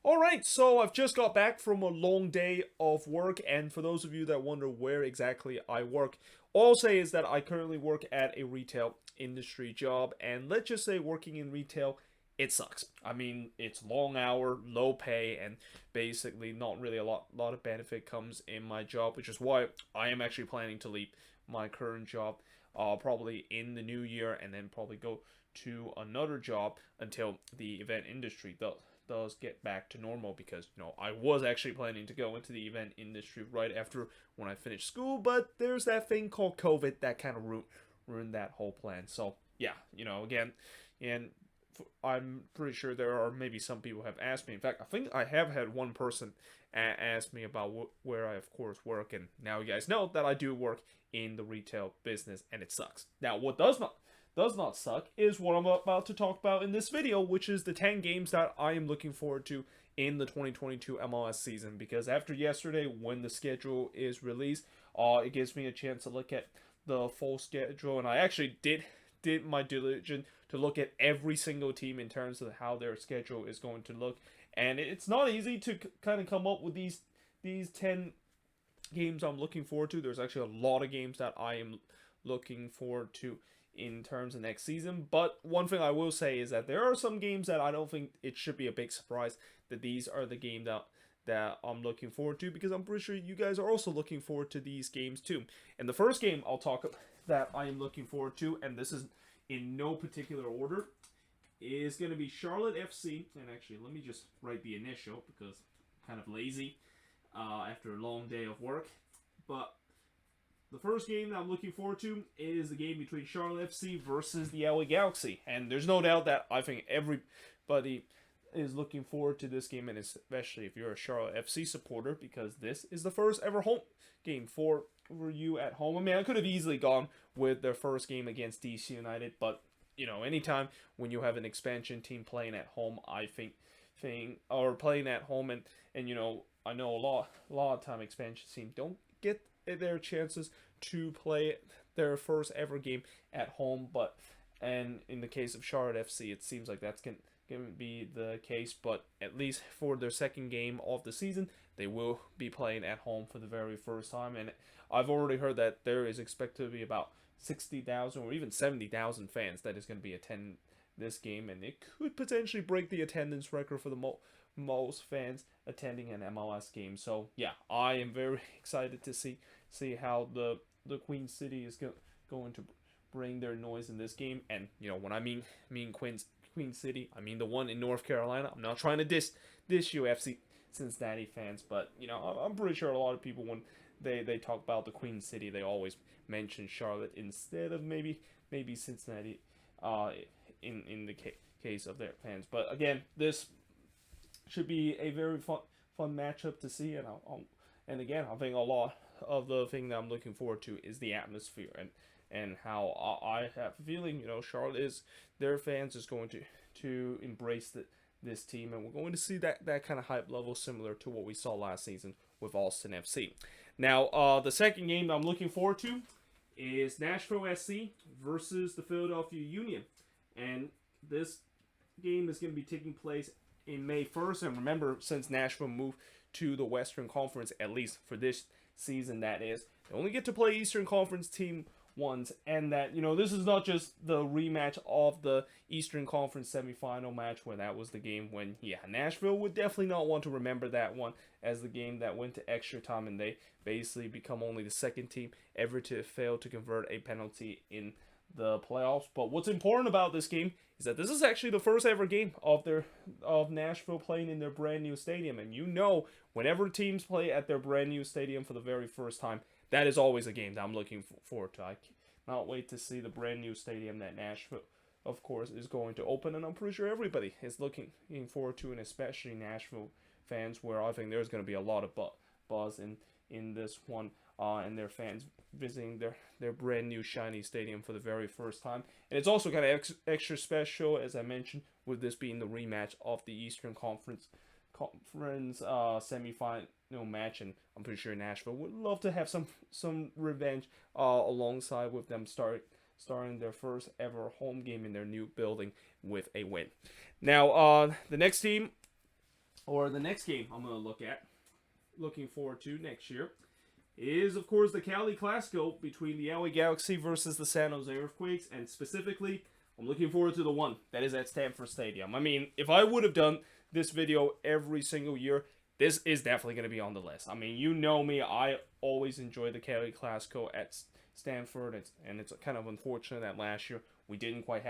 Alright, so I've just got back from a long day of work, and for those of you that wonder where exactly I work, all I'll say is that I currently work at a retail industry job, and let's just say working in retail, it sucks. I mean, it's long hour, low pay, and basically not really a lot of benefit comes in my job, which is why I am actually planning to leave my current job probably in the new year, and then probably go to another job until the event industry does get back to normal, because I was actually planning to go into the event industry right after when I finished school, but there's that thing called COVID that kind of ruined that whole plan. So yeah, again, and I'm pretty sure there are maybe some people have asked me. In fact, I think I have had one person ask me about where I of course work, and now you guys know that I do work in the retail business, and it sucks. Now, what does not suck is what I'm about to talk about in this video, which is the 10 games that I am looking forward to in the 2022 MLS season. Because after yesterday, when the schedule is released, it gives me a chance to look at the full schedule, and I actually did my diligence to look at every single team in terms of how their schedule is going to look. And it's not easy to kind of come up with these 10 games I'm looking forward to. There's actually a lot of games that I am looking forward to in terms of next season. But one thing I will say is that there are some games that I don't think it should be a big surprise that these are the games that I'm looking forward to, because I'm pretty sure you guys are also looking forward to these games too. And the first game I'll talk about that I am looking forward to, and this is in no particular order, is going to be Charlotte FC. And actually, let me just write the initial because I'm kind of lazy after a long day of work. But the first game that I'm looking forward to is the game between Charlotte FC versus the LA Galaxy. And there's no doubt that I think everybody is looking forward to this game, and especially if you're a Charlotte FC supporter, because this is the first ever home game for you at home. I mean, I could have easily gone with their first game against DC United, but anytime when you have an expansion team playing at home, I think or playing at home, and I know a lot of time expansion teams don't get their chances to play their first ever game at home, and in the case of Charlotte FC, it seems like that's going to be the case. But at least for their second game of the season, they will be playing at home for the very first time, and I've already heard that there is expected to be about 60,000 or even 70,000 fans that is going to be attending this game, and it could potentially break the attendance record for the most fans attending an MLS game. So yeah, I am very excited to see how the Queen City is going to bring their noise in this game. And when I mean Queen City, I mean the one in North Carolina. I'm not trying to diss UFC Cincinnati fans, but I'm pretty sure a lot of people, when they talk about the Queen City, they always mention Charlotte instead of maybe Cincinnati in the case of their fans. But again, this should be a very fun matchup to see, and again, I think a lot of the thing that I'm looking forward to is the atmosphere, and how I have a feeling Charlotte is their fans is going to embrace this team, and we're going to see that kind of hype level similar to what we saw last season with Austin FC. Now, the second game I'm looking forward to is Nashville SC versus the Philadelphia Union, and this game is going to be taking place in May 1st. And remember, since Nashville moved to the Western Conference, at least for this season, that is, they only get to play Eastern Conference team once, and that this is not just the rematch of the Eastern Conference semifinal match, where that was the game when Nashville would definitely not want to remember that one as the game that went to extra time, and they basically become only the second team ever to fail to convert a penalty in the playoffs. But what's important about this game is that this is actually the first ever game of Nashville playing in their brand new stadium, and whenever teams play at their brand new stadium for the very first time, that is always a game that I'm looking forward to. I cannot wait to see the brand new stadium that Nashville, of course, is going to open, and I'm pretty sure everybody is looking forward to, and especially Nashville fans, where I think there's going to be a lot of buzz in this one, and their fans visiting their brand new shiny stadium for the very first time. And it's also kind of extra special, as I mentioned, with this being the rematch of the Eastern Conference semifinal match, and I'm pretty sure Nashville would love to have some revenge alongside with them starting their first ever home game in their new building with a win. Now, the next team or the next game I'm going to looking forward to next year, is, of course, the Cali Clasico between the LA Galaxy versus the San Jose Earthquakes, and specifically, I'm looking forward to the one that is at Stanford Stadium. I mean, if I would have done this video every single year, this is definitely going to be on the list. I mean, you know me, I always enjoy the Cali Clasico at Stanford, and it's kind of unfortunate that last year we didn't quite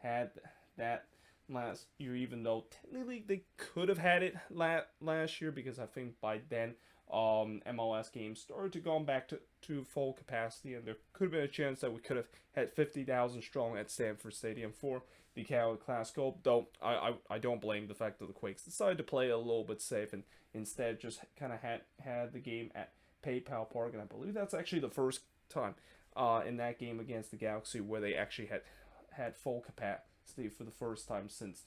had that last year, even though technically they could have had it last year, because I think by then MLS games started to go back to full capacity, and there could have been a chance that we could have had 50,000 strong at Stanford Stadium for the Cali Clasico. Though I don't blame the fact that the Quakes decided to play a little bit safe and instead just kind of had the game at PayPal Park, and I believe that's actually the first time in that game against the Galaxy where they actually had full capacity for the first time since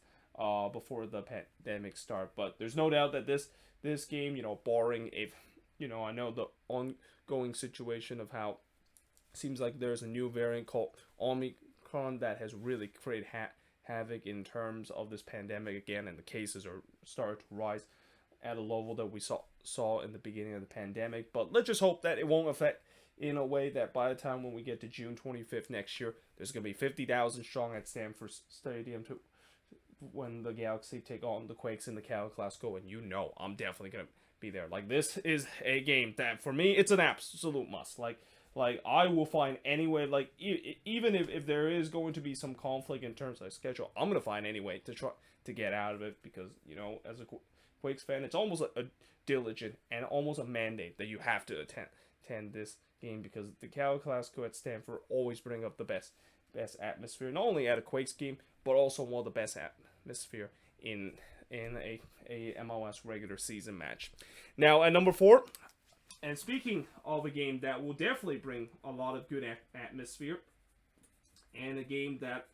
before the pandemic start. But there's no doubt that this game, barring if, I know the ongoing situation of how it seems like there's a new variant called Omicron that has really created havoc in terms of this pandemic again, and the cases are starting to rise at a level that we saw in the beginning of the pandemic. But let's just hope that it won't affect in a way that by the time when we get to June 25th next year, there's going to be 50,000 strong at Stanford Stadium to when the Galaxy take on the Quakes in the Cali Clasico, and I'm definitely going to be there. Like, this is a game that, for me, it's an absolute must. Like I will find any way, like, even if there is going to be some conflict in terms of schedule, I'm going to find any way to try to get out of it, because, as a Quakes fan, it's almost a diligent and almost a mandate that you have to attend this game, because the Cali Clasico at Stanford always bring up the best atmosphere, not only at a Quakes game, but also one of the best atmosphere in a MLS regular season match. Now, at number 4, and speaking of a game that will definitely bring a lot of good atmosphere, and a game that,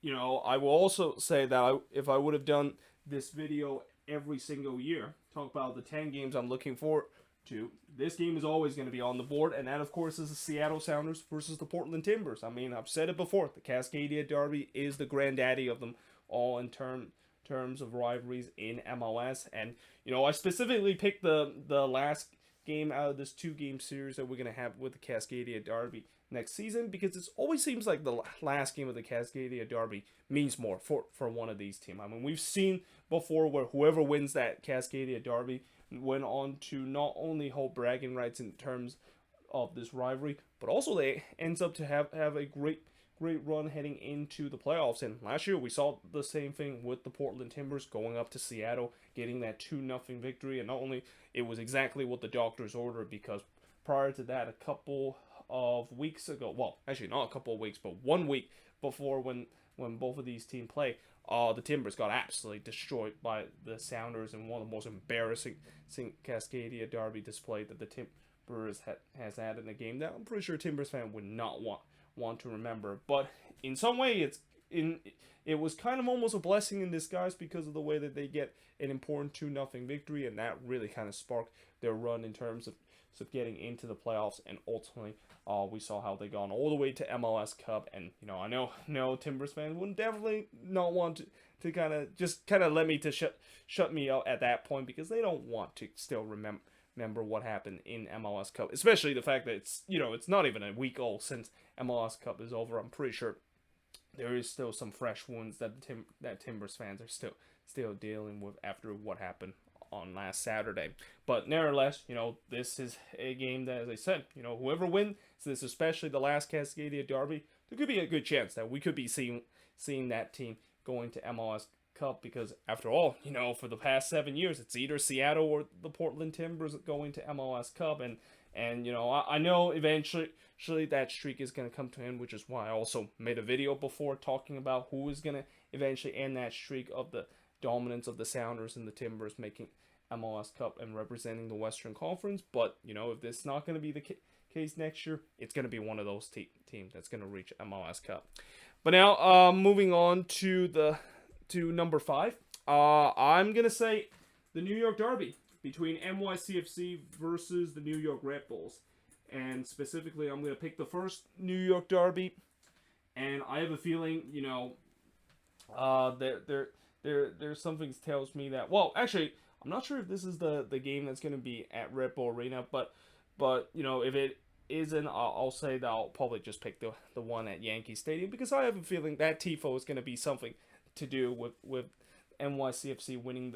I will also say that if I would have done this video every single year, talk about the 10 games I'm looking forward to, this game is always going to be on the board, and that, of course, is the Seattle Sounders versus the Portland Timbers. I mean, I've said it before, the Cascadia Derby is the granddaddy of them all in terms of rivalries in MLS, and, I specifically picked the last game out of this 2-game series that we're going to have with the Cascadia Derby next season, because it always seems like the last game of the Cascadia Derby means more for one of these teams. I mean, we've seen before where whoever wins that Cascadia Derby went on to not only hold bragging rights in terms of this rivalry, but also they ends up to have a great run heading into the playoffs. And last year we saw the same thing with the Portland Timbers going up to Seattle, getting that 2-0 victory, and not only it was exactly what the doctors ordered, because prior to that, a couple of weeks ago, well, actually not a couple of weeks, but 1 week before when both of these teams play, the Timbers got absolutely destroyed by the Sounders in one of the most embarrassing Cascadia Derby display that the Timbers has had in a game that I'm pretty sure a Timbers fan would not want to remember. But in some way, it was kind of almost a blessing in disguise, because of the way that they get an important 2-0 victory, and that really kind of sparked their run in terms of getting into the playoffs, and ultimately we saw how they gone all the way to MLS Cup. And I know Timbers fans would definitely not want to kind of let me to shut me out at that point, because they don't want to still remember what happened in MLS Cup, especially the fact that it's not even a week old since MLS Cup is over. I'm pretty sure there is still some fresh wounds that Timbers fans are still dealing with after what happened on last Saturday. But nevertheless, this is a game that, as I said, whoever wins this, especially the last Cascadia Derby, there could be a good chance that we could be seeing that team going to MLS Cup, because after all, for the past 7 years, it's either Seattle or the Portland Timbers going to MLS Cup, and I know eventually that streak is going to come to an end, which is why I also made a video before talking about who is going to eventually end that streak of the dominance of the Sounders and the Timbers making MLS Cup and representing the Western Conference. But if this is not going to be the case next year, it's going to be one of those teams that's going to reach MLS Cup. But now, moving on to number 5, I'm going to say the New York Derby between NYCFC versus the New York Red Bulls. And specifically, I'm going to pick the first New York Derby, and I have a feeling, there's something that tells me that, well, actually, I'm not sure if this is the game that's going to be at Red Bull Arena, but if it isn't, I'll say that I'll probably just pick the one at Yankee Stadium, because I have a feeling that tifo is going to be something to do with NYCFC winning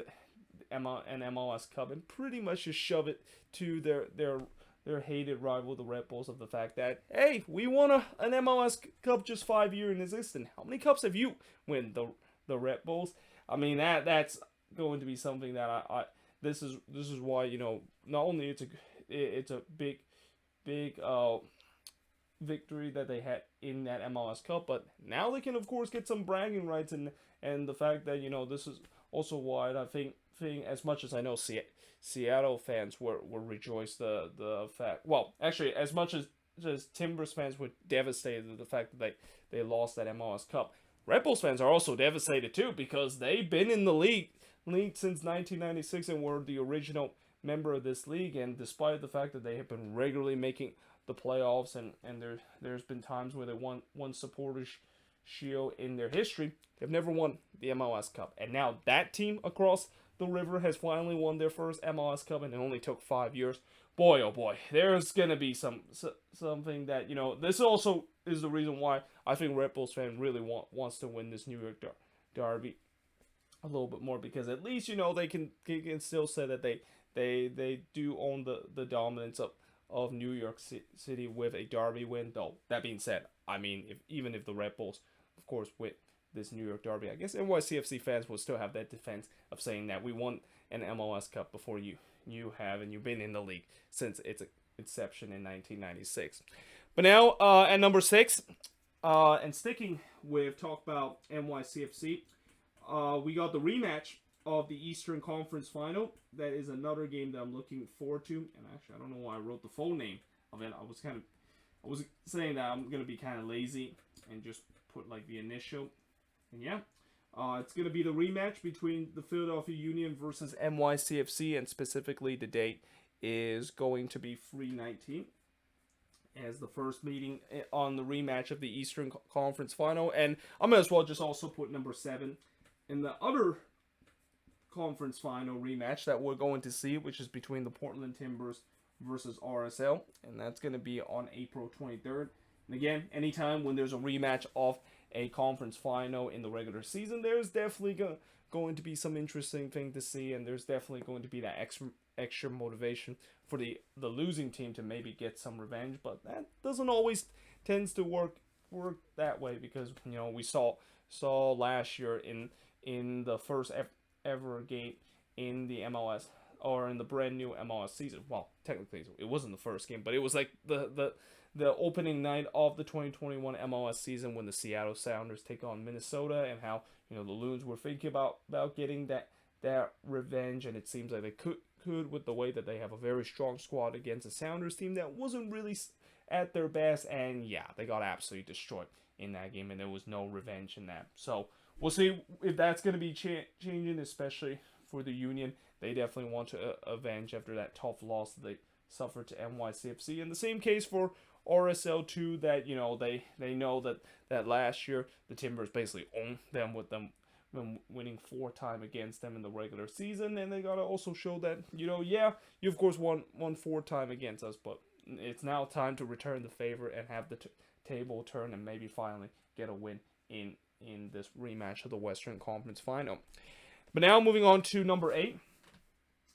an MLS Cup, and pretty much just shove it to their hated rival, the Red Bulls, of the fact that, hey, we won an MLS Cup just 5 years in existence. How many cups have you win, the Red Bulls? I mean, that's going to be something that I this is why, not only it's a big victory that they had in that MLS Cup, but now they can of course get some bragging rights, and the fact that this is also why I think as much as I know Seattle fans were rejoiced the fact, well, actually, as much as Timbers fans were devastated at the fact that they lost that MLS Cup, Red Bulls fans are also devastated too, because they've been in the league since 1996 and were the original member of this league, and despite the fact that they have been regularly making the playoffs, and there's been times where they won supporters shield in their history, they've never won the MLS Cup. And now that team across the river has finally won their first MLS Cup, and it only took 5 years. Boy, oh boy, there's gonna be something that, this also is the reason why I think Red Bulls fan really wants to win this New York derby a little bit more, because at least they can still say that they do own the dominance of New York City with a derby win. Though that being said, I mean, even if the Red Bulls, of course, win this New York derby, I guess NYCFC fans will still have that defense of saying that we won an MLS Cup before you have, and you've been in the league since its inception in 1996. But now at number 6, and sticking with talk about NYCFC, we got the rematch of the Eastern Conference Final. That is another game that I'm looking forward to. And actually, I don't know why I wrote the full name of it. I was saying that I'm gonna be kind of lazy and just put like the initial. And yeah, it's gonna be the rematch between the Philadelphia Union versus NYCFC, and specifically the date is going to be 3/19 as the first meeting on the rematch of the Eastern Conference Final. And I might as well just also put number 7 in the other conference final rematch that we're going to see, which is between the Portland Timbers versus RSL, and that's going to be on April 23rd. And again, anytime when there's a rematch of a conference final in the regular season, there's definitely going to be some interesting thing to see, and there's definitely going to be that extra motivation for the losing team to maybe get some revenge. But that doesn't always tends to work that way, because we saw last year in the first ever game in the MLS, or in the brand new MLS season. Well, technically it wasn't the first game, but it was like the opening night of the 2021 MLS season, when the Seattle Sounders take on Minnesota, and how the Loons were thinking about getting that revenge, and it seems like they could with the way that they have a very strong squad against a Sounders team that wasn't really at their best, and yeah, they got absolutely destroyed in that game, and there was no revenge in that. So we'll see if that's going to be changing, especially for the Union. They definitely want to avenge after that tough loss that they suffered to NYCFC. And the same case for RSL too, that they know that last year the Timbers basically owned them, with them winning 4 times against them in the regular season, and they gotta also show that you of course won 4 times against us, but it's now time to return the favor and have the table turn, and maybe finally get a win in this rematch of the Western Conference Final. But now moving on to number 8,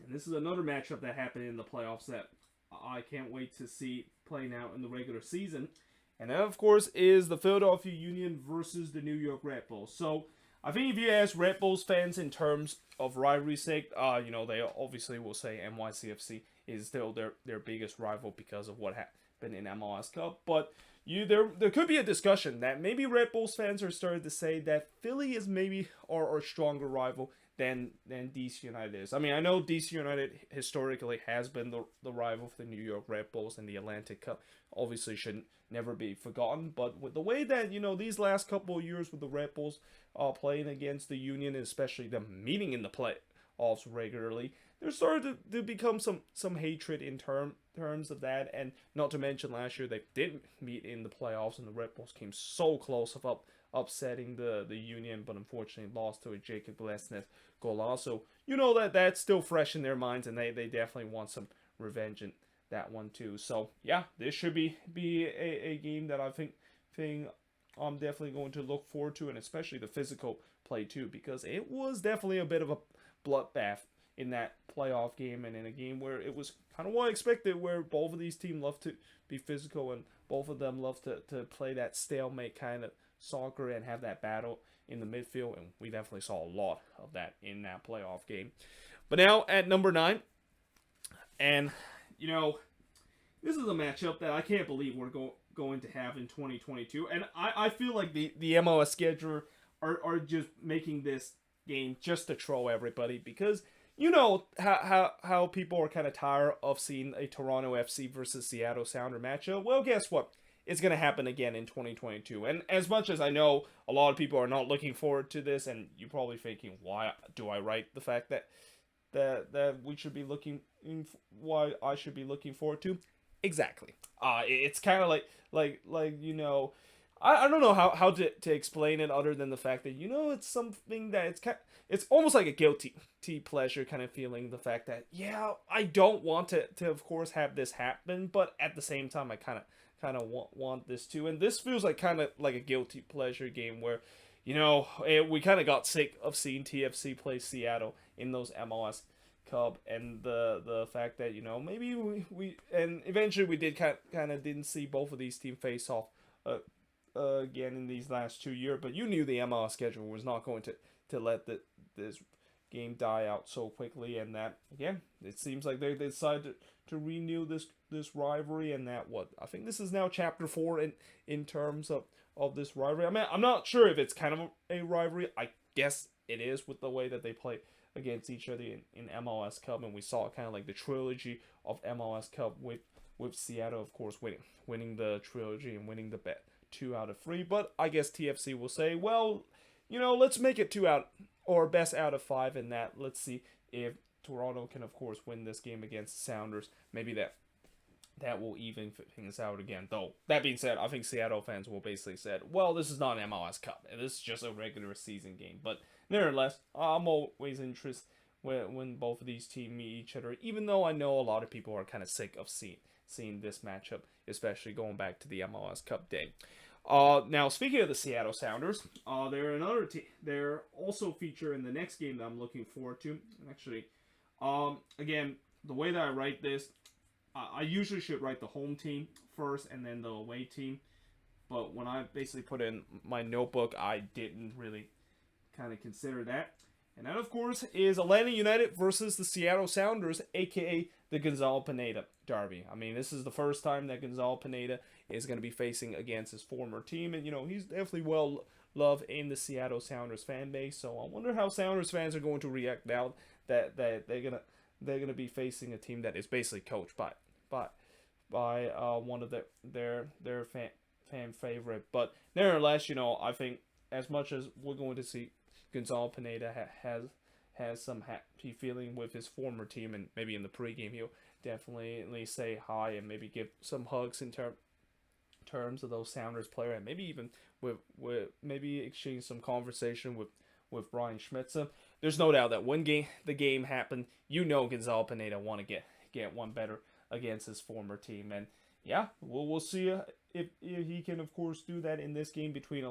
and this is another matchup that happened in the playoffs that I can't wait to see playing out in the regular season, and that of course is the Philadelphia Union versus the New York Red Bulls. So I think if you ask Red Bulls fans in terms of rivalry sake, they obviously will say NYCFC is still their biggest rival because of what happened in MLS Cup. But there could be a discussion that maybe Red Bulls fans are starting to say that Philly is maybe our stronger rival than DC United is. I mean, I know DC United historically has been the rival for the New York Red Bulls in the Atlantic Cup. Obviously should never be forgotten, but with the way that these last couple of years with the Red Bulls playing against the Union, and especially them meeting in the playoffs regularly, there's started to become some hatred in terms of that. And not to mention last year they didn't meet in the playoffs, and the Red Bulls came so close of upsetting the Union, but unfortunately lost to a Jacob Lesnes goal. Also, you know that that's still fresh in their minds, and they definitely want some revenge in that one too. So yeah, this should be a game that I think I'm definitely going to look forward to, and especially the physical play too, because it was definitely a bit of a bloodbath in that playoff game, and in a game where it was kind of what I expected, where both of these teams love to be physical, and both of them love to play that stalemate kind of soccer and have that battle in the midfield, and we definitely saw a lot of that in that playoff game. But now at number 9, and you know, this is a matchup that I can't believe we're going to have in 2022, and I feel like the MLS scheduler are just making this game just to troll everybody, because you know how people are kind of tired of seeing a Toronto FC versus Seattle Sounder matchup. Well, guess what? It's going to happen again in 2022. And as much as I know a lot of people are not looking forward to this, and you're probably thinking, why do I write the fact that we should be why I should be looking forward to? Exactly. It's kind of like you know, I don't know how to explain it other than the fact that, you know, it's something that it's almost like a guilty pleasure kind of feeling, the fact that, yeah, I don't want to of course have this happen, but at the same time I kind of want this too. And this feels like kind of like a guilty pleasure game where, you know, we kind of got sick of seeing TFC play Seattle in those MLS Cup, and the fact that, you know, maybe we and eventually we did kind of didn't see both of these teams face off again in these last 2 years, but you knew the MLS schedule was not going to let this game die out so quickly, and that again, it seems like they decided to renew this rivalry, and that what I think this is now chapter 4 in terms of this rivalry. I mean, I'm not sure if it's kind of a rivalry. I guess it is, with the way that they play against each other in MLS Cup, and we saw kind of like the trilogy of MLS Cup with Seattle, of course, winning the trilogy and winning the bet 2 out of 3. But I guess TFC will say, well, you know, let's make it 2 out, or best out of 5 in that. Let's see if Toronto can, of course, win this game against the Sounders. Maybe that will even things out again. Though, that being said, I think Seattle fans will basically say, well, this is not an MLS Cup, and this is just a regular season game. But nevertheless, I'm always interested when both of these teams meet each other, even though I know a lot of people are kind of sick of seeing this matchup, especially going back to the MLS Cup day. Now, speaking of the Seattle Sounders, they're another team. They're also featured in the next game that I'm looking forward to. Actually, again, the way that I write this, I usually should write the home team first and then the away team. But when I basically put in my notebook, I didn't really kind of consider that. And that, of course, is Atlanta United versus the Seattle Sounders, a.k.a. the Gonzalo Pineda derby. I mean, this is the first time that Gonzalo Pineda is going to be facing against his former team. And, you know, he's definitely well loved in the Seattle Sounders fan base. So I wonder how Sounders fans are going to react now that they're gonna be facing a team that is basically coached by one of their fan favorite. But nevertheless, you know, I think as much as we're going to see Gonzalo Pineda has some happy feeling with his former team, and maybe in the pregame he'll definitely say hi and maybe give some hugs in terms of those Sounders player, and maybe even with maybe exchange some conversation with Brian Schmitza. There's no doubt that when the game happened, you know Gonzalo Pineda want to get one better against his former team, and yeah, we'll see if he can, of course, do that in this game between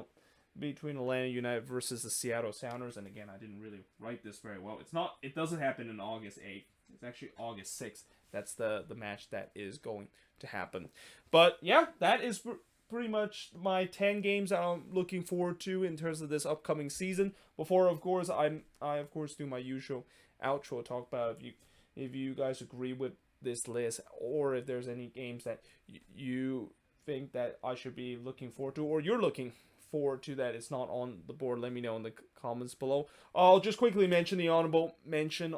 Atlanta United versus the Seattle Sounders. And again, I didn't really write this very well. It doesn't happen in August 8th. It's actually August 6th. That's the match that is going to happen. But yeah, that is pretty much my 10 games that I'm looking forward to in terms of this upcoming season. Before, of course, I of course do my usual outro, talk about if you guys agree with this list, or if there's any games that you think that I should be looking forward to, or you're looking forward to that it's not on the board. Let me know in the comments below. I'll just quickly mention the honorable mention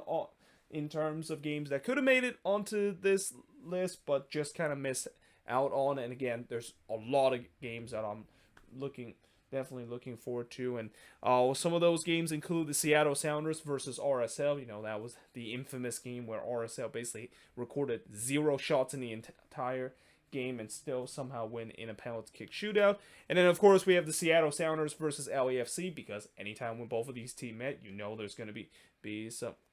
in terms of games that could have made it onto this list but just kind of missed out on. And again, there's a lot of games that I'm definitely looking forward to, and some of those games include the Seattle Sounders versus RSL. You know, that was the infamous game where RSL basically recorded 0 shots in the entire game and still somehow win in a penalty kick shootout. And then, of course, we have the Seattle Sounders versus LAFC, because anytime when both of these teams met, you know there's going to be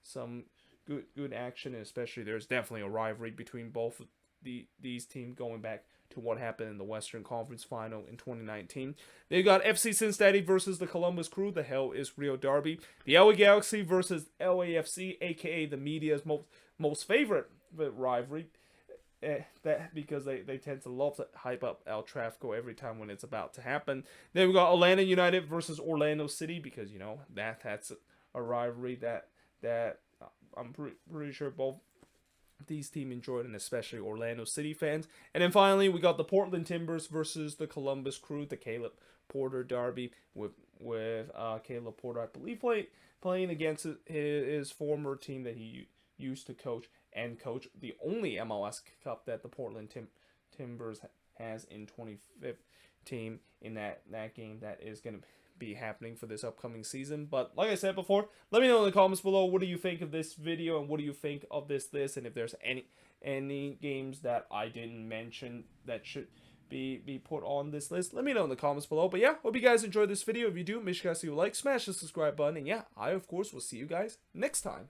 some good action, and especially there's definitely a rivalry between both of these teams going back to what happened in the Western Conference Final in 2019. They got FC Cincinnati versus the Columbus Crew, the Hell is Real Derby. The LA Galaxy versus LAFC, aka the media's most favorite rivalry. That because they tend to love to hype up El Tráfico every time when it's about to happen. Then we got Atlanta United versus Orlando City, because you know that's a rivalry that I'm pretty sure both these teams enjoyed, and especially Orlando City fans. And then finally, we got the Portland Timbers versus the Columbus Crew, the Caleb Porter derby, with Caleb Porter, I believe, playing against his former team that he used to coach the only MLS Cup that the Portland Timbers has in 2015 in that game that is going to be happening for this upcoming season. But like I said before, let me know in the comments below, what do you think of this video, and what do you think of this list, and if there's any games that I didn't mention that should be put on this list, let me know in the comments below. But yeah, hope you guys enjoyed this video. If you do, make sure you guys leave a like, smash the subscribe button, and yeah, I of course will see you guys next time.